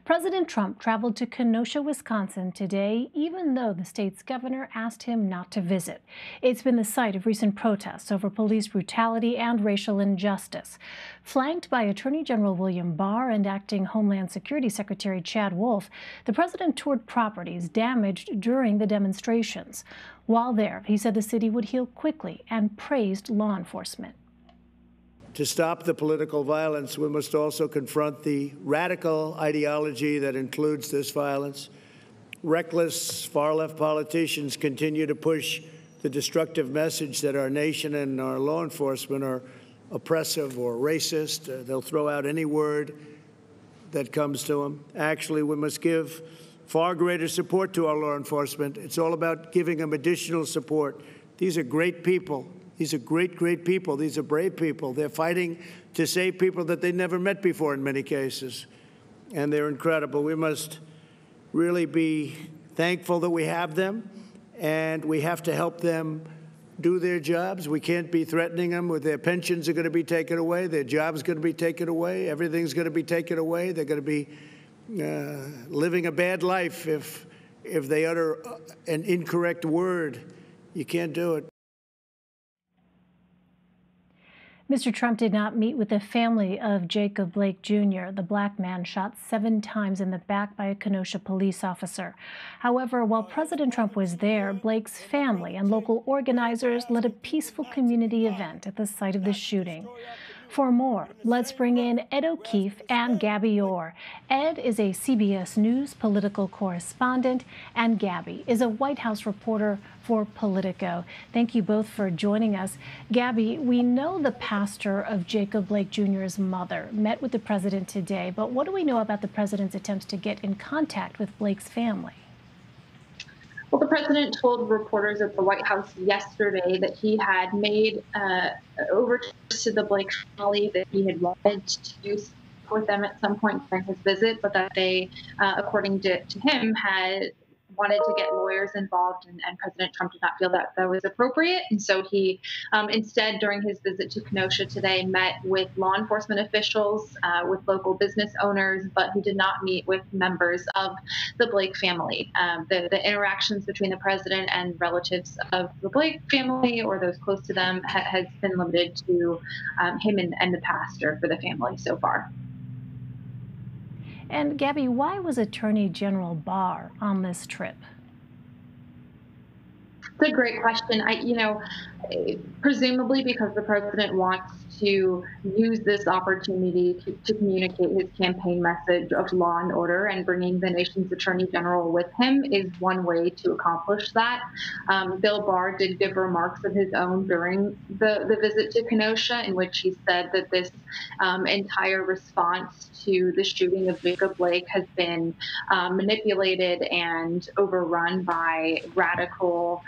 President Trump traveled to Kenosha, Wisconsin today, even though the state's governor asked him not to visit. It's been the site of recent protests over police brutality and racial injustice. Flanked by Attorney General William Barr and Acting Homeland Security Secretary Chad Wolf, the president toured properties damaged during the demonstrations. While there, he said the city would heal quickly and praised law enforcement. To stop the political violence, we must also confront the radical ideology that includes this violence. Reckless, far-left politicians continue to push the destructive message that our nation and our law enforcement are oppressive or racist. They'll throw out any word that comes to them. Actually, we must give far greater support to our law enforcement. It's all about giving them additional support. These are great people. These are great people. These are brave people. They're fighting to save people that they never met before in many cases, and they're incredible. We must really be thankful that we have them, and we have to help them do their jobs. We can't be threatening them with their pensions are going to be taken away, their jobs going to be taken away, everything's going to be taken away. They're going to be living a bad life if they utter an incorrect word. You can't do it. Mr. Trump did not meet with the family of Jacob Blake Jr., the black man shot 7 times in the back by a Kenosha police officer. However, while President Trump was there, Blake's family and local organizers led a peaceful community event at the site of the shooting. For more, let's bring in Ed O'Keefe and Gabby Orr. Ed is a CBS News political correspondent, and Gabby is a White House reporter for Politico. Thank you both for joining us. Gabby, we know the pastor of Jacob Blake Jr.'s mother met with the president today, but what do we know about the president's attempts to get in contact with Blake's family? Well, the president told reporters at the White House yesterday that he had made overtures to the Blake family, that he had wanted to speak with them at some point during his visit, but that they, according to him, had wanted to get lawyers involved, and President Trump did not feel that that was appropriate. And so he instead, during his visit to Kenosha today, met with law enforcement officials, with local business owners, but he did not meet with members of the Blake family. The interactions between the president and relatives of the Blake family or those close to them has been limited to him and the pastor for the family so far. And Gabby, why was Attorney General Barr on this trip? It's a great question. Presumably because the president wants to use this opportunity to communicate his campaign message of law and order, and bringing the nation's attorney general with him is one way to accomplish that. Bill Barr did give remarks of his own during the visit to Kenosha, in which he said that this entire response to the shooting of Jacob Blake has been manipulated and overrun by radical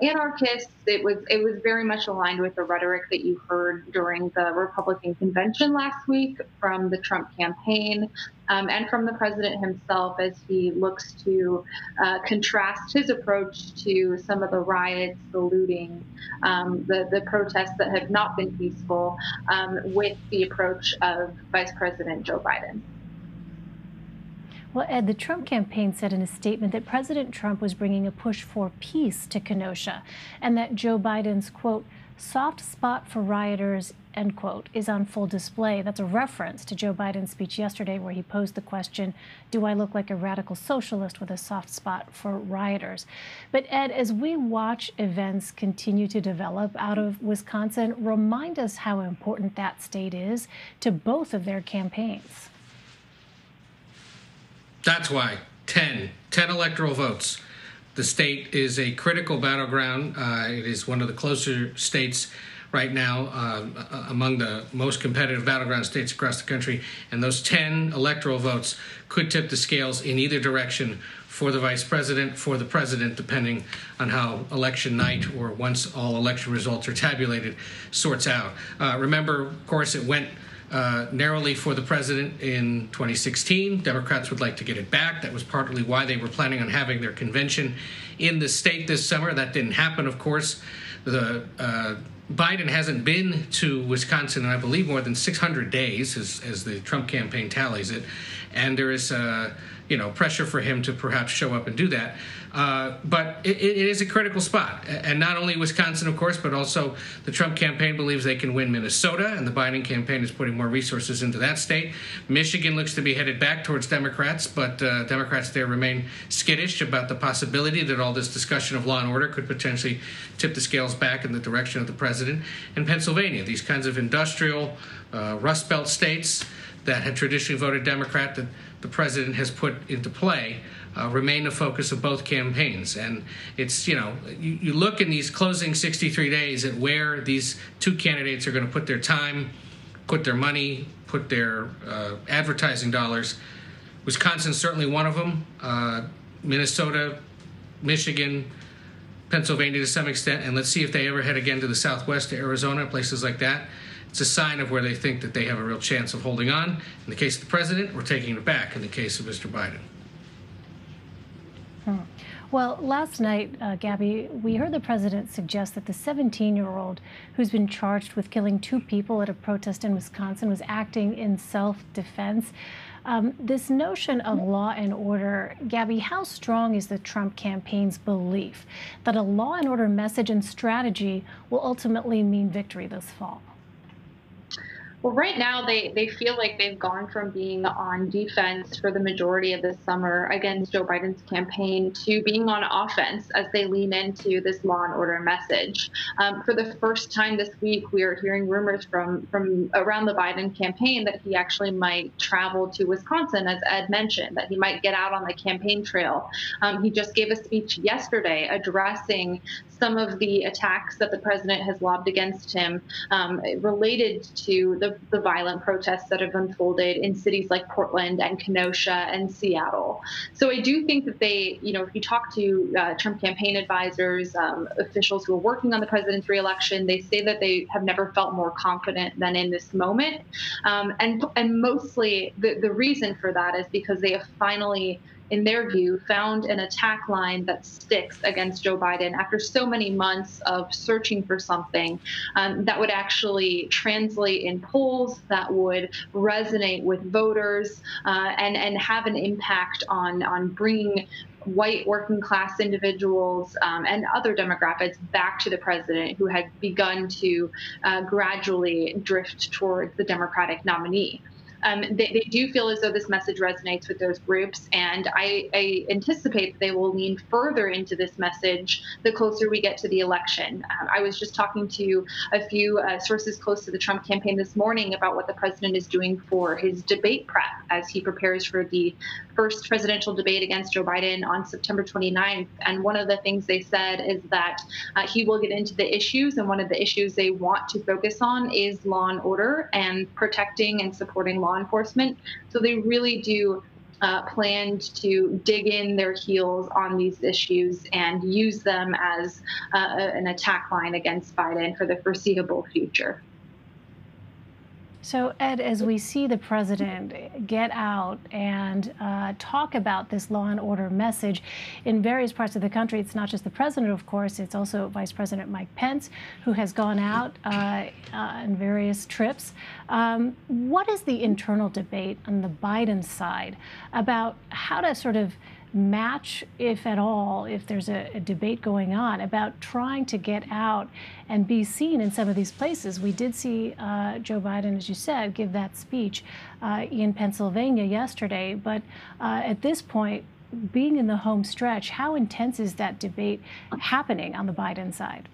anarchists. It was very much aligned with the rhetoric that you heard during the Republican convention last week from the Trump campaign and from the president himself, as he looks to contrast his approach to some of the riots, the looting, the protests that have not been peaceful, with the approach of Vice President Joe Biden. Well, Ed, the Trump campaign said in a statement that President Trump was bringing a push for peace to Kenosha, and that Joe Biden's, quote, soft spot for rioters, end quote, is on full display. That's a reference to Joe Biden's speech yesterday, where he posed the question, do I look like a radical socialist with a soft spot for rioters? But Ed, as we watch events continue to develop out of Wisconsin, remind us how important that state is to both of their campaigns. That's why 10 electoral votes. The state is a critical battleground. It is one of the closer states right now, among the most competitive battleground states across the country. And those 10 electoral votes could tip the scales in either direction for the vice president, for the president, depending on how election night, or once all election results are tabulated, sorts out. Remember, of course, it went narrowly for the president in 2016. Democrats would like to get it back. That was partly why they were planning on having their convention in the state this summer. That didn't happen, of course. Biden hasn't been to Wisconsin in, I believe, more than 600 days, as the Trump campaign tallies it. and there is pressure for him to perhaps show up and do that. But it is a critical spot. And not only Wisconsin, of course, but also the Trump campaign believes they can win Minnesota, and the Biden campaign is putting more resources into that state. Michigan looks to be headed back towards Democrats, but Democrats there remain skittish about the possibility that all this discussion of law and order could potentially tip the scales back in the direction of the president. And Pennsylvania, these kinds of industrial Rust Belt states that had traditionally voted Democrat that the president has put into play, remain the focus of both campaigns. And it's, you look in these closing 63 days at where these two candidates are going to put their time, put their money, put their advertising dollars. Wisconsin's certainly one of them. Minnesota, Michigan, Pennsylvania to some extent. And let's see if they ever head again to the Southwest, to Arizona, places like that. It's a sign of where they think that they have a real chance of holding on. In the case of the president, we're taking it back in the case of Mr. Biden. Well, last night, Gabby, we heard the president suggest that the 17-year-old who's been charged with killing 2 people at a protest in Wisconsin was acting in self-defense. This notion of law and order, Gabby, how strong is the Trump campaign's belief that a law and order message and strategy will ultimately mean victory this fall? Well, right now, they feel like they've gone from being on defense for the majority of the summer against Joe Biden's campaign to being on offense as they lean into this law and order message. For the first time this week, we are hearing rumors from around the Biden campaign that he actually might travel to Wisconsin, as Ed mentioned, that he might get out on the campaign trail. He just gave a speech yesterday addressing some of the attacks that the president has lobbed against him related to the violent protests that have unfolded in cities like Portland and Kenosha and Seattle. So I do think that they, if you talk to Trump campaign advisors, officials who are working on the president's reelection, they say that they have never felt more confident than in this moment. And mostly the reason for that is because they have finally, in their view, found an attack line that sticks against Joe Biden after so many months of searching for something that would actually translate in polls, that would resonate with voters, and have an impact on bringing white working class individuals and other demographics back to the president, who had begun to gradually drift towards the Democratic nominee. They do feel as though this message resonates with those groups, and I anticipate that they will lean further into this message the closer we get to the election. I was just talking to a few sources close to the Trump campaign this morning about what the president is doing for his debate prep as he prepares for the first presidential debate against Joe Biden on September 29th. And one of the things they said is that he will get into the issues, and one of the issues they want to focus on is law and order and protecting and supporting law enforcement. So they really do plan to dig in their heels on these issues and use them as an attack line against Biden for the foreseeable future. So, Ed, as we see the president get out and talk about this law and order message in various parts of the country, it's not just the president, of course, it's also Vice President Mike Pence, who has gone out on various trips. What is the internal debate on the Biden side about how to sort of match, if at all, if there's a debate going on about trying to get out and be seen in some of these places? We did see Joe Biden, as you said, give that speech in Pennsylvania yesterday. But at this point, being in the home stretch, how intense is that debate happening on the Biden side?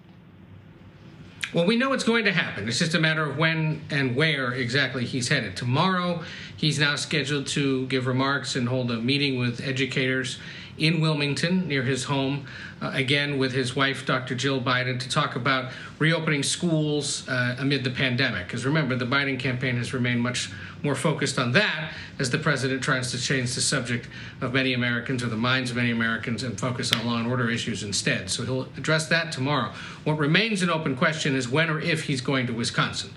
Well, we know it's going to happen. It's just a matter of when and where exactly he's headed. Tomorrow, he's now scheduled to give remarks and hold a meeting with educators in Wilmington, near his home, again with his wife, Dr. Jill Biden, to talk about reopening schools amid the pandemic. Because remember, the Biden campaign has remained much more focused on that as the president tries to change the subject of many Americans, or the minds of many Americans, and focus on law and order issues instead. So he'll address that tomorrow. What remains an open question is when or if he's going to Wisconsin.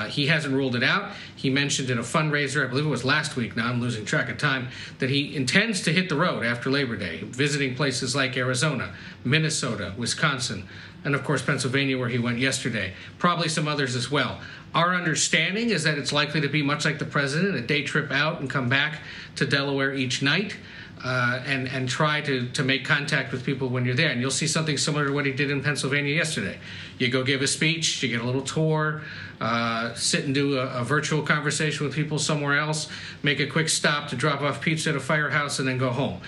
He hasn't ruled it out. He mentioned in a fundraiser, I believe it was last week, now I'm losing track of time, that he intends to hit the road after Labor Day, visiting places like Arizona, Minnesota, Wisconsin, and of course Pennsylvania, where he went yesterday. Probably some others as well. Our understanding is that it's likely to be much like the president, a day trip out and come back to Delaware each night. And try to make contact with people when you're there. And you'll see something similar to what he did in Pennsylvania yesterday. You go give a speech, you get a little tour, sit and do a virtual conversation with people somewhere else, make a quick stop to drop off pizza at a firehouse, and then go home.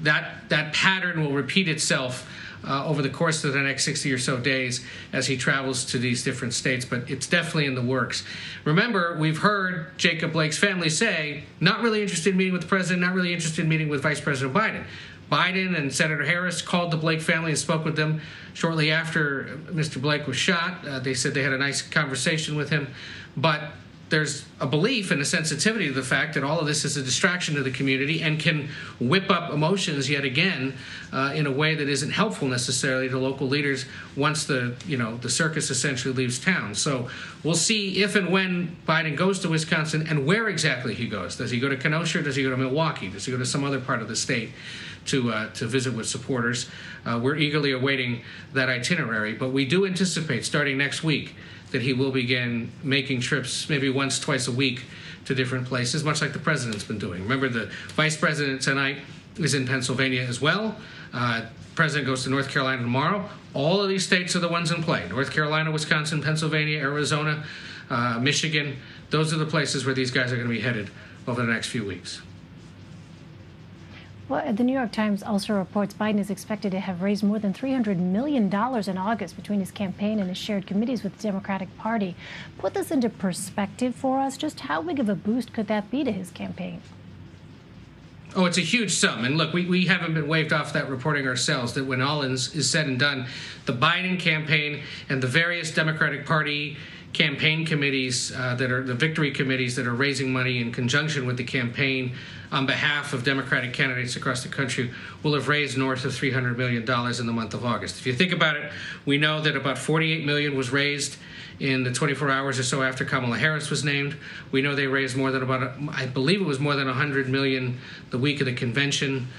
That pattern will repeat itself over the course of the next 60 or so days as he travels to these different states, but it's definitely in the works. Remember, we've heard Jacob Blake's family say, not really interested in meeting with the president, not really interested in meeting with Vice President Biden. Biden and Senator Harris called the Blake family and spoke with them shortly after Mr. Blake was shot. They said they had a nice conversation with him, but there's a belief and a sensitivity to the fact that all of this is a distraction to the community and can whip up emotions yet again in a way that isn't helpful necessarily to local leaders once the circus essentially leaves town. So we'll see if and when Biden goes to Wisconsin and where exactly he goes. Does he go to Kenosha? Does he go to Milwaukee? Does he go to some other part of the state to visit with supporters? We're eagerly awaiting that itinerary, but we do anticipate starting next week that he will begin making trips maybe once, twice a week to different places, much like the president's been doing. Remember, the vice president tonight is in Pennsylvania as well. President goes to North Carolina tomorrow. All of these states are the ones in play. North Carolina, Wisconsin, Pennsylvania, Arizona, Michigan. Those are the places where these guys are going to be headed over the next few weeks. Well, the New York Times also reports Biden is expected to have raised more than $300 million in August between his campaign and his shared committees with the Democratic Party. Put this into perspective for us. Just how big of a boost could that be to his campaign? Oh, it's a huge sum. And look, we haven't been waved off that reporting ourselves, that when all is said and done, the Biden campaign and the various Democratic Party campaign committees that are the victory committees that are raising money in conjunction with the campaign on behalf of Democratic candidates across the country will have raised north of $300 million in the month of August. If you think about it, we know that about $48 million was raised in the 24 hours or so after Kamala Harris was named. We know they raised more than I believe it was more than $100 million the week of the convention.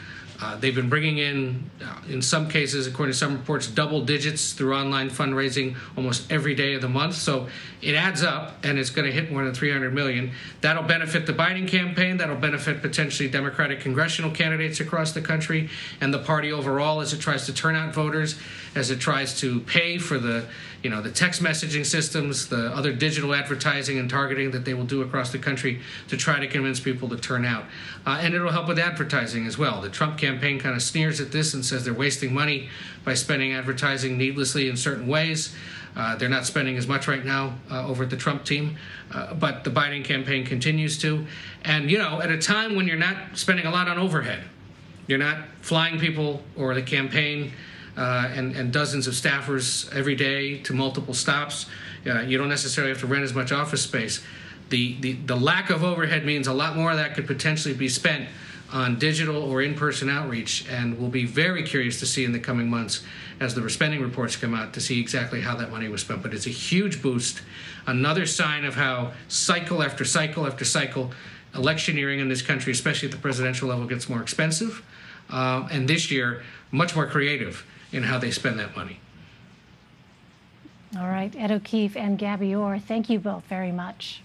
They've been bringing in some cases, according to some reports, double digits through online fundraising almost every day of the month. So it adds up, and it's going to hit more than $300 million. That'll benefit the Biden campaign. That'll benefit potentially Democratic congressional candidates across the country and the party overall as it tries to turn out voters, as it tries to pay for the text messaging systems, the other digital advertising and targeting that they will do across the country to try to convince people to turn out. And it'll help with advertising as well. The Trump campaign kind of sneers at this and says they're wasting money by spending advertising needlessly in certain ways. They're not spending as much right now over at the Trump team, but the Biden campaign continues to. And, at a time when you're not spending a lot on overhead, you're not flying people or the campaign and dozens of staffers every day to multiple stops. You don't necessarily have to rent as much office space. The lack of overhead means a lot more of that could potentially be spent on digital or in-person outreach, and we'll be very curious to see in the coming months as the spending reports come out to see exactly how that money was spent. But it's a huge boost, another sign of how cycle after cycle after cycle electioneering in this country, especially at the presidential level, gets more expensive, and this year much more creative in how they spend that money. All right, Ed O'Keefe and Gabby Orr, thank you both very much.